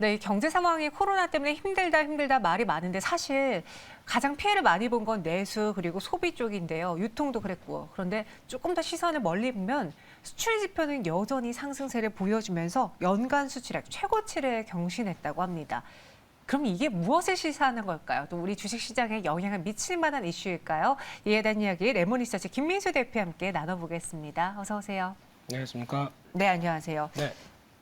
네, 이 경제 상황이 코로나 때문에 힘들다 말이 많은데 사실 가장 피해를 많이 본 건 내수 그리고 소비 쪽인데요. 유통도 그랬고. 그런데 조금 더 시선을 멀리 보면 수출 지표는 여전히 상승세를 보여주면서 연간 수출액 최고치를 경신했다고 합니다. 그럼 이게 무엇을 시사하는 걸까요? 또 우리 주식시장에 영향을 미칠 만한 이슈일까요? 이에 대한 이야기 레몬리서치 김민수 대표와 함께 나눠보겠습니다. 어서 오세요. 안녕하십니까? 네, 안녕하세요. 네.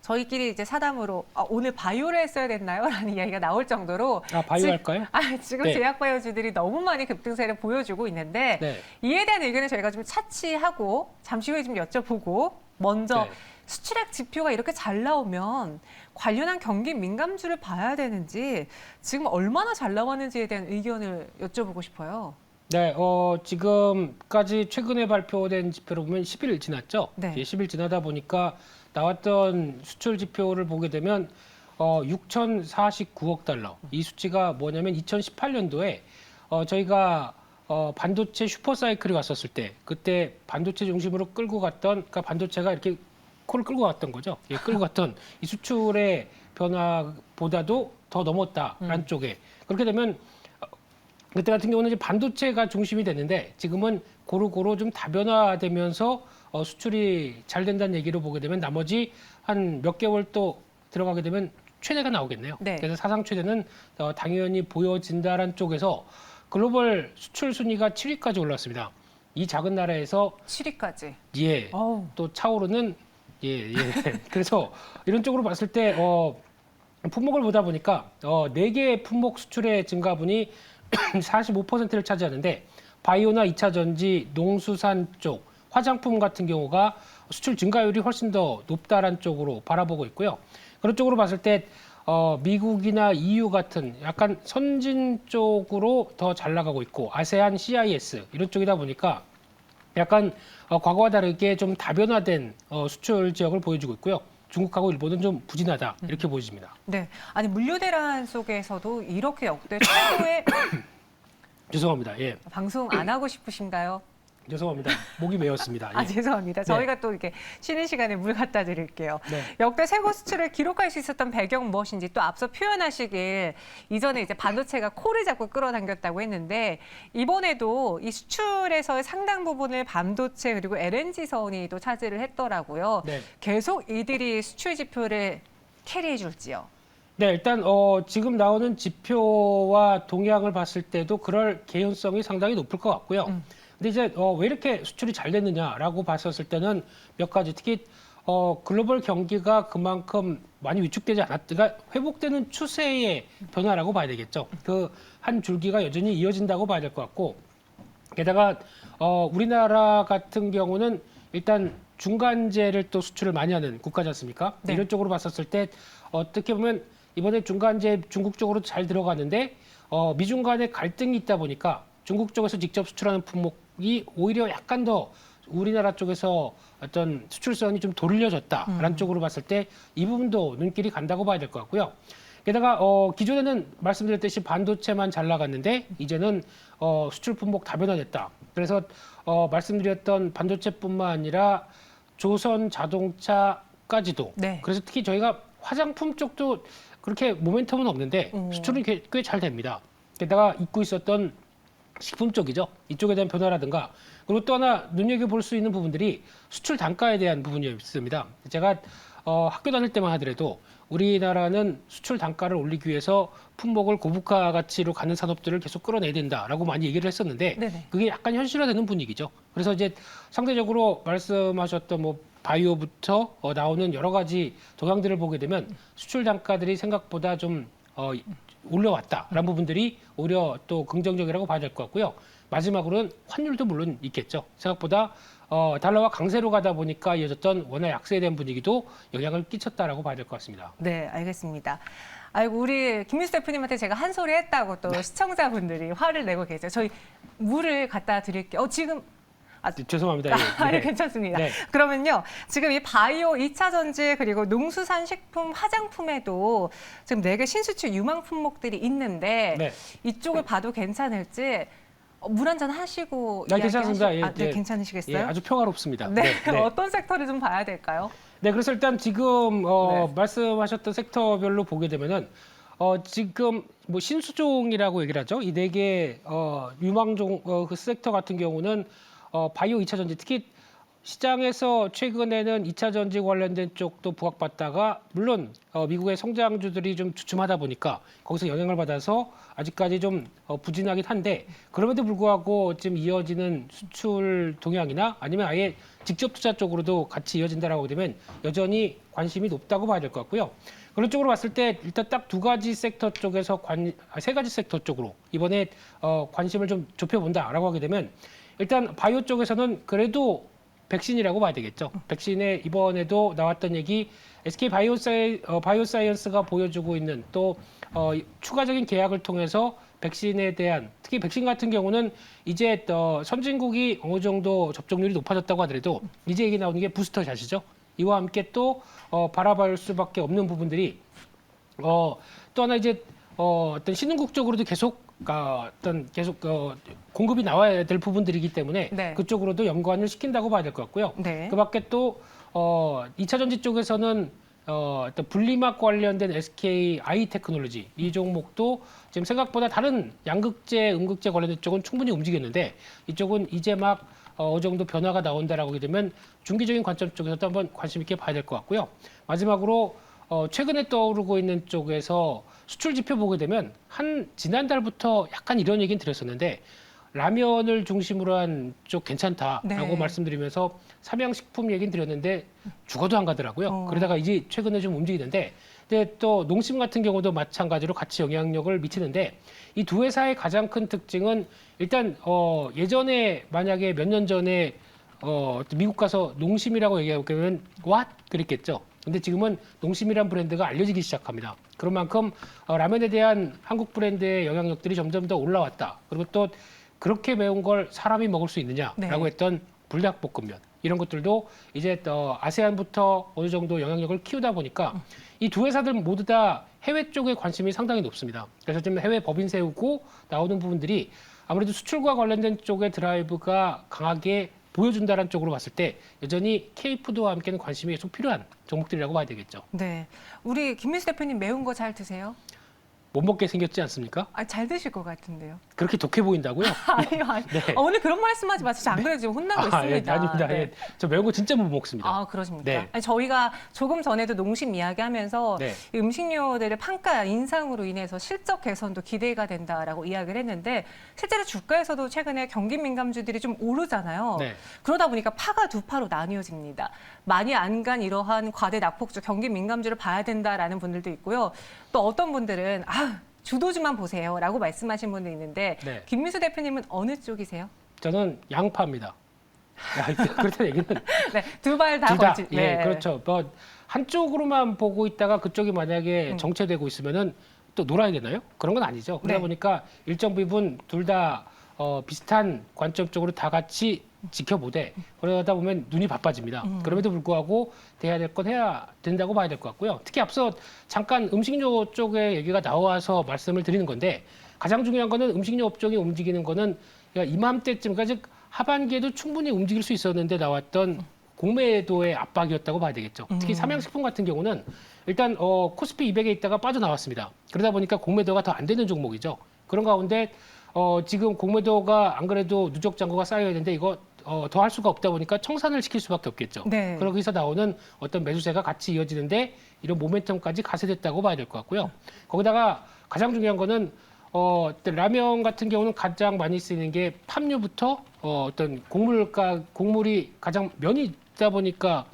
저희끼리 이제 사담으로 오늘 바이오를 했어야 됐나요? 라는 이야기가 나올 정도로 바이오 할까요? 지금 네. 제약바이오주들이 너무 많이 급등세를 보여주고 있는데 네. 이에 대한 의견을 저희가 좀 차치하고 잠시 후에 좀 여쭤보고 먼저 네. 수출액 지표가 이렇게 잘 나오면 관련한 경기 민감주를 봐야 되는지 지금 얼마나 잘 나왔는지에 대한 의견을 여쭤보고 싶어요. 네, 지금까지 최근에 발표된 지표로 보면 10일 지났죠? 네. 10일 지나다 보니까 나왔던 수출 지표를 보게 되면 6,049억 달러. 이 수치가 뭐냐면 2018년도에 저희가 반도체 슈퍼사이클이 왔었을 때 그때 반도체 중심으로 끌고 갔던 그러니까 반도체가 이렇게 코를 끌고 갔던 거죠. 예, 끌고 갔던 이 수출의 변화보다도 더 넘었다라는 쪽에 그렇게 되면 그때 같은 경우는 이제 반도체가 중심이 됐는데 지금은 고루고루 좀 다변화되면서 수출이 잘 된다는 얘기로 보게 되면 나머지 한 몇 개월 또 들어가게 되면 최대가 나오겠네요. 네. 그래서 사상 최대는 당연히 보여진다라는 쪽에서 글로벌 수출 순위가 7위까지 올랐습니다. 이 작은 나라에서 7위까지. 예, 어우. 또 차오르는 예. 그래서 이런 쪽으로 봤을 때 품목을 보다 보니까 4개의 품목 수출의 증가분이 45%를 차지하는데 바이오나 2차 전지, 농수산 쪽, 화장품 같은 경우가 수출 증가율이 훨씬 더 높다라는 쪽으로 바라보고 있고요. 그런 쪽으로 봤을 때 미국이나 EU 같은 약간 선진 쪽으로 더 잘 나가고 있고 아세안, CIS 이런 쪽이다 보니까 약간 과거와 다르게 좀 다변화된 수출 지역을 보여주고 있고요. 중국하고 일본은 좀 부진하다 이렇게 보여집니다. 네, 아니 물류 대란 속에서도 이렇게 역대 최고의 죄송합니다. 예, 방송 안 하고 싶으신가요? 죄송합니다. 목이 메었습니다. 예. 죄송합니다. 네. 저희가 또 이렇게 쉬는 시간에 물 갖다 드릴게요. 네. 역대 최고 수출을 기록할 수 있었던 배경 무엇인지 또 앞서 표현하시길 이전에 이제 반도체가 코를 잡고 끌어당겼다고 했는데 이번에도 이 수출에서의 상당 부분을 반도체 그리고 LNG선이 또 차지를 했더라고요. 네. 계속 이들이 수출 지표를 캐리해 줄지요. 네, 일단 지금 나오는 지표와 동향을 봤을 때도 그럴 개연성이 상당히 높을 것 같고요. 근데 이제 왜 이렇게 수출이 잘 됐느냐라고 봤었을 때는 몇 가지 특히 글로벌 경기가 그만큼 많이 위축되지 그러니까 회복되는 추세의 변화라고 봐야 되겠죠. 그 한 줄기가 여전히 이어진다고 봐야 될 것 같고 게다가 우리나라 같은 경우는 일단 중간재를 또 수출을 많이 하는 국가지 않습니까? 네. 이런 쪽으로 봤었을 때 어떻게 보면 이번에 중간재 중국 쪽으로 잘 들어갔는데 미중 간의 갈등이 있다 보니까 중국 쪽에서 직접 수출하는 품목이 오히려 약간 더 우리나라 쪽에서 어떤 수출선이 좀 돌려졌다라는 쪽으로 봤을 때 이 부분도 눈길이 간다고 봐야 될 것 같고요. 게다가 기존에는 말씀드렸듯이 반도체만 잘 나갔는데 이제는 수출 품목 다변화됐다. 그래서 말씀드렸던 반도체뿐만 아니라 조선 자동차까지도. 네. 그래서 특히 저희가 화장품 쪽도 그렇게 모멘텀은 없는데 수출은 꽤 잘 됩니다. 게다가 잊고 있었던 식품 쪽이죠. 이쪽에 대한 변화라든가 그리고 또 하나 눈여겨볼 수 있는 부분들이 수출 단가에 대한 부분이 있습니다. 제가 학교 다닐 때만 하더라도 우리나라는 수출 단가를 올리기 위해서 품목을 고부가 가치로 가는 산업들을 계속 끌어내야 된다라고 많이 얘기를 했었는데 네네. 그게 약간 현실화되는 분위기죠. 그래서 이제 상대적으로 말씀하셨던 뭐 바이오부터 나오는 여러 가지 동향들을 보게 되면 수출 단가들이 생각보다 좀 올라왔다라는 부분들이 오히려 또 긍정적이라고 봐야 될 것 같고요. 마지막으로는 환율도 물론 있겠죠. 생각보다 달러가 강세로 가다 보니까 이어졌던 원화 약세에 대한 분위기도 영향을 끼쳤다라고 봐야 될 것 같습니다. 네, 알겠습니다. 아이고 우리 김민수 대표님한테 제가 한 소리 했다고 또 시청자분들이 화를 내고 계세요. 저희 물을 갖다 드릴게요. 지금 죄송합니다. 예. 네, 괜찮습니다. 네. 그러면요, 지금 이 바이오, 2차 전지 그리고 농수산 식품, 화장품에도 지금 4개 신수출 유망 품목들이 있는데 네. 이쪽을 봐도 괜찮을지 물 한잔 하시고 괜찮습니다. 예, 네, 예. 괜찮으시겠어요? 예, 아주 평화롭습니다. 네, 어떤 섹터를 좀 봐야 될까요? 네, 그래서 일단 지금 네. 말씀하셨던 섹터별로 보게 되면은 지금 뭐 신수종이라고 얘기를 하죠. 이 네 개 유망종 그 섹터 같은 경우는 바이오 2차 전지 특히 시장에서 최근에는 2차 전지 관련된 쪽도 부각받다가 물론 미국의 성장주들이 좀 주춤하다 보니까 거기서 영향을 받아서 아직까지 좀 부진하긴 한데 그럼에도 불구하고 지금 이어지는 수출 동향이나 아니면 아예 직접 투자 쪽으로도 같이 이어진다라고 되면 여전히 관심이 높다고 봐야 될 것 같고요. 그런 쪽으로 봤을 때 일단 딱 두 가지 섹터 쪽에서 세 가지 섹터 쪽으로 이번에 관심을 좀 좁혀본다라고 하게 되면 일단 바이오 쪽에서는 그래도 백신이라고 봐야 되겠죠. 백신에 이번에도 나왔던 얘기 SK 바이오사이언스가 보여주고 있는 또 추가적인 계약을 통해서 백신에 대한 특히 백신 같은 경우는 이제 선진국이 어느 정도 접종률이 높아졌다고 하더라도 이제 얘기 나오는 게 부스터샷이죠. 이와 함께 또 바라볼 수밖에 없는 부분들이 또 하나 이제 어떤 신흥국 쪽으로도 계속 공급이 나와야 될 부분들이기 때문에 네. 그쪽으로도 연관을 시킨다고 봐야 될 것 같고요. 네. 그밖에 또 2차 전지 쪽에서는 어떤 분리막 관련된 SK I 테크놀로지 이 종목도 지금 생각보다 다른 양극재, 음극재 관련된 쪽은 충분히 움직였는데 이쪽은 이제 막 어느 정도 변화가 나온다라고 하게 되면 중기적인 관점 쪽에서도 한번 관심 있게 봐야 될 것 같고요. 마지막으로 최근에 떠오르고 있는 쪽에서 수출 지표 보게 되면 지난달부터 약간 이런 얘기는 드렸었는데 라면을 중심으로 한 쪽 괜찮다라고 네. 말씀드리면서 삼양식품 얘기는 드렸는데 죽어도 안 가더라고요. 그러다가 이제 최근에 좀 움직이는데 근데 또 농심 같은 경우도 마찬가지로 같이 영향력을 미치는데 이 두 회사의 가장 큰 특징은 일단 예전에 만약에 몇 년 전에 미국 가서 농심이라고 얘기하면 왓 그랬겠죠. 근데 지금은 농심이란 브랜드가 알려지기 시작합니다. 그런 만큼 라면에 대한 한국 브랜드의 영향력들이 점점 더 올라왔다. 그리고 또 그렇게 매운 걸 사람이 먹을 수 있느냐라고 네. 했던 불닭볶음면 이런 것들도 이제 아세안부터 어느 정도 영향력을 키우다 보니까 이 두 회사들 모두 다 해외 쪽에 관심이 상당히 높습니다. 그래서 지금 해외 법인 세우고 나오는 부분들이 아무래도 수출과 관련된 쪽의 드라이브가 강하게 보여준다는 쪽으로 봤을 때 여전히 K푸드와 함께는 관심이 계속 필요한 종목들이라고 봐야 되겠죠. 네. 우리 김민수 대표님 매운 거 잘 드세요? 못 먹게 생겼지 않습니까? 잘 드실 것 같은데요. 그렇게 독해 보인다고요? 아니요, 아니. 네. 오늘 그런 말씀하지 마시죠. 안 그래도 지금 혼나고 있습니다. 예, 아닙니다. 네. 예, 저 매운 거 진짜 못 먹습니다. 아, 그러십니까? 네. 아니, 저희가 조금 전에도 농심 이야기하면서 네. 이 음식료들의 판가 인상으로 인해서 실적 개선도 기대가 된다라고 이야기를 했는데 실제로 주가에서도 최근에 경기 민감주들이 좀 오르잖아요. 네. 그러다 보니까 파가 두 파로 나뉘어집니다. 많이 안 간 이러한 과대 낙폭주, 경기 민감주를 봐야 된다라는 분들도 있고요. 또 어떤 분들은 주도주만 보세요라고 말씀하신 분도 있는데 네. 김민수 대표님은 어느 쪽이세요? 저는 양파입니다. 그렇다는 얘기는 네, 두 발 다 둘 다. 걸치. 예, 네. 그렇죠. 뭐 한쪽으로만 보고 있다가 그쪽이 만약에 정체되고 있으면은 또 놀아야 되나요? 그런 건 아니죠. 그러다 네. 보니까 일정 부분 둘 다 비슷한 관점 쪽으로 다 같이 지켜보되 그러다 보면 눈이 바빠집니다. 그럼에도 불구하고 돼야 될 건 해야 된다고 봐야 될 것 같고요. 특히 앞서 잠깐 음식료 쪽의 얘기가 나와서 말씀을 드리는 건데 가장 중요한 거는 음식료 업종이 움직이는 거는 이맘때쯤까지 하반기에도 충분히 움직일 수 있었는데 나왔던 공매도의 압박이었다고 봐야 되겠죠. 특히 삼양식품 같은 경우는 일단 코스피 200에 있다가 빠져나왔습니다. 그러다 보니까 공매도가 더 안 되는 종목이죠. 그런 가운데 지금 공매도가 안 그래도 누적 잔고가 쌓여 있는데 이거 더 할 수가 없다 보니까 청산을 시킬 수밖에 없겠죠. 네. 그러기서 나오는 어떤 매수세가 같이 이어지는데 이런 모멘텀까지 가세됐다고 봐야 될 것 같고요. 거기다가 가장 중요한 거는 라면 같은 경우는 가장 많이 쓰이는 게 팜유부터 어떤 곡물이 가장 면이 있다 보니까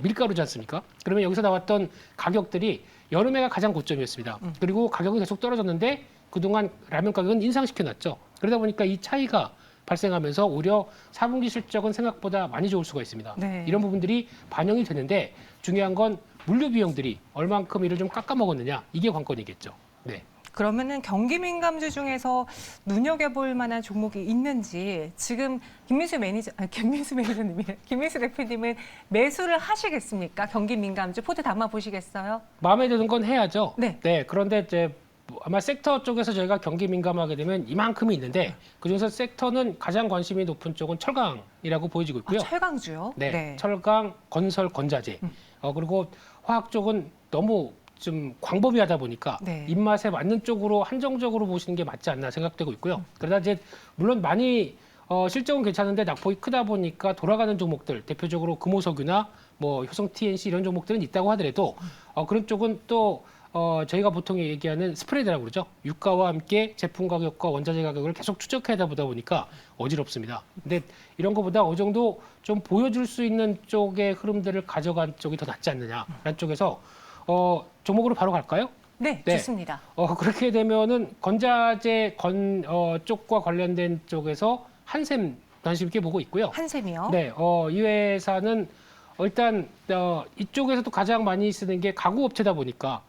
밀가루지 않습니까? 그러면 여기서 나왔던 가격들이 여름에가 가장 고점이었습니다. 그리고 가격이 계속 떨어졌는데 그동안 라면 가격은 인상시켜놨죠. 그러다 보니까 이 차이가 발생하면서 오히려 4분기 실적은 생각보다 많이 좋을 수가 있습니다. 네. 이런 부분들이 반영이 되는데 중요한 건 물류 비용들이 얼만큼 이를 좀 깎아먹었느냐 이게 관건이겠죠. 네. 그러면은 경기 민감주 중에서 눈여겨볼 만한 종목이 있는지 지금 김민수 대표님은 매수를 하시겠습니까? 경기 민감주 포트 담아 보시겠어요? 마음에 드는 건 해야죠. 네. 그런데 이제 아마 섹터 쪽에서 저희가 경기 민감하게 되면 이만큼이 있는데 그중에서 섹터는 가장 관심이 높은 쪽은 철강이라고 보여지고 있고요. 철강주요? 네, 철강, 건설, 건자재. 그리고 화학 쪽은 너무 좀 광범위하다 보니까 네. 입맛에 맞는 쪽으로 한정적으로 보시는 게 맞지 않나 생각되고 있고요. 그러다 이제 물론 많이 실적은 괜찮은데 낙폭이 크다 보니까 돌아가는 종목들, 대표적으로 금호석유나 뭐 효성 TNC 이런 종목들은 있다고 하더라도 그런 쪽은 또 저희가 보통 얘기하는 스프레드라고 그러죠. 유가와 함께 제품 가격과 원자재 가격을 계속 추적해야 보다 보니까 어지럽습니다. 근데 이런 것보다 어느 정도 좀 보여줄 수 있는 쪽의 흐름들을 가져간 쪽이 더 낫지 않느냐라는 쪽에서 종목으로 바로 갈까요? 네, 네. 좋습니다. 그렇게 되면은 건자재 쪽과 관련된 쪽에서 한샘 관심 있게 보고 있고요. 한샘이요? 네, 이 회사는 일단 이쪽에서도 가장 많이 쓰는 게 가구 업체다 보니까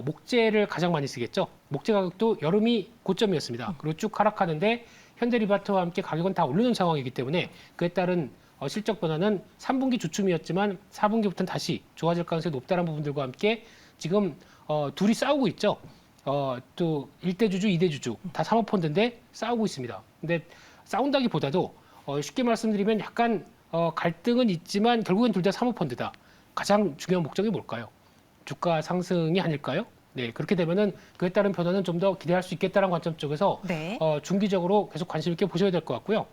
목재를 가장 많이 쓰겠죠. 목재 가격도 여름이 고점이었습니다. 그리고 쭉 하락하는데 현대리바트와 함께 가격은 다 오르는 상황이기 때문에 그에 따른 실적 변화는 3분기 주춤이었지만 4분기부터는 다시 좋아질 가능성이 높다는 부분들과 함께 지금 둘이 싸우고 있죠. 또 1대 주주, 2대 주주 다 사모펀드인데 싸우고 있습니다. 근데 싸운다기보다도 쉽게 말씀드리면 약간 갈등은 있지만 결국엔 둘 다 사모펀드다. 가장 중요한 목적이 뭘까요? 주가 상승이 아닐까요? 네, 그렇게 되면은 그에 따른 변화는 좀 더 기대할 수 있겠다는 관점 쪽에서 네. 중기적으로 계속 관심 있게 보셔야 될 것 같고요.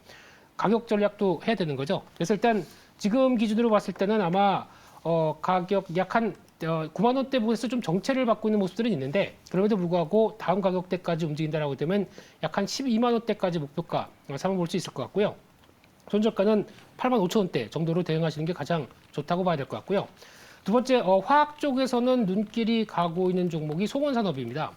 가격 전략도 해야 되는 거죠. 그래서 일단 지금 기준으로 봤을 때는 아마 가격 약 한 9만 원대 부분에서 좀 정체를 받고 있는 모습들은 있는데 그럼에도 불구하고 다음 가격대까지 움직인다라고 되면 약 한 12만 원대까지 목표가 삼아볼 수 있을 것 같고요. 손절가는 8만 5천 원대 정도로 대응하시는 게 가장 좋다고 봐야 될 것 같고요. 두 번째, 화학 쪽에서는 눈길이 가고 있는 종목이 송원산업입니다.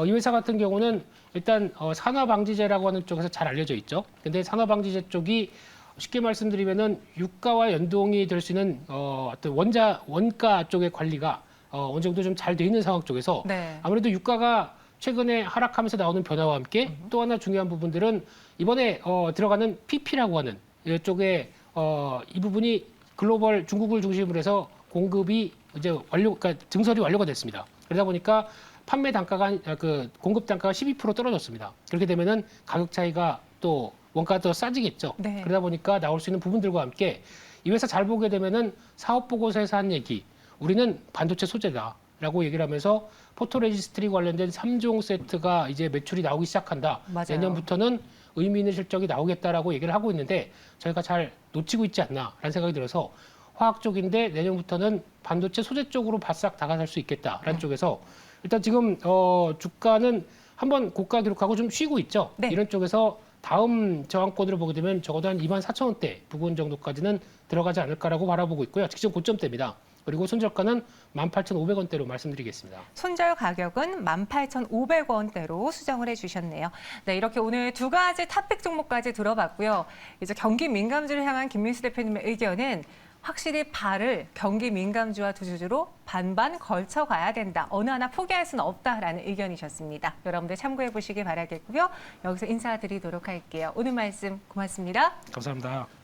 이 회사 같은 경우는 일단 산화방지제라고 하는 쪽에서 잘 알려져 있죠. 근데 산화방지제 쪽이 쉽게 말씀드리면은 유가와 연동이 될 수 있는 어떤 원가 쪽의 관리가 어느 정도 좀 잘 돼 있는 상황 쪽에서 네. 아무래도 유가가 최근에 하락하면서 나오는 변화와 함께 또 하나 중요한 부분들은 이번에 들어가는 PP라고 하는 이쪽에 이 부분이 글로벌 중국을 중심으로 해서 공급이 이제 그러니까 증설이 완료가 됐습니다. 그러다 보니까 판매 단가가 공급 단가가 12% 떨어졌습니다. 그렇게 되면은 가격 차이가 또 원가가 더 싸지겠죠. 네. 그러다 보니까 나올 수 있는 부분들과 함께 이 회사 잘 보게 되면은 사업 보고서에서 한 얘기, 우리는 반도체 소재다라고 얘기를 하면서 포토레지스트리 관련된 3종 세트가 이제 매출이 나오기 시작한다. 맞아요. 내년부터는 의미 있는 실적이 나오겠다라고 얘기를 하고 있는데 저희가 잘 놓치고 있지 않나라는 생각이 들어서 화학 쪽인데 내년부터는 반도체 소재 쪽으로 바싹 다가설 수 있겠다라는 쪽에서 일단 지금 주가는 한번 고가 기록하고 좀 쉬고 있죠. 네. 이런 쪽에서 다음 저항권으로 보게 되면 적어도 한 24,000원대 부근 정도까지는 들어가지 않을까라고 바라보고 있고요. 직전 고점대입니다. 그리고 손절가는 18,500원대로 말씀드리겠습니다. 손절 가격은 18,500원대로 수정을 해주셨네요. 네, 이렇게 오늘 두 가지 탑픽 종목까지 들어봤고요. 이제 경기 민감주를 향한 김민수 대표님의 의견은 확실히 발을 경기 민감주와 두주주로 반반 걸쳐 가야 된다. 어느 하나 포기할 수는 없다라는 의견이셨습니다. 여러분들 참고해 보시기 바라겠고요. 여기서 인사드리도록 할게요. 오늘 말씀 고맙습니다. 감사합니다.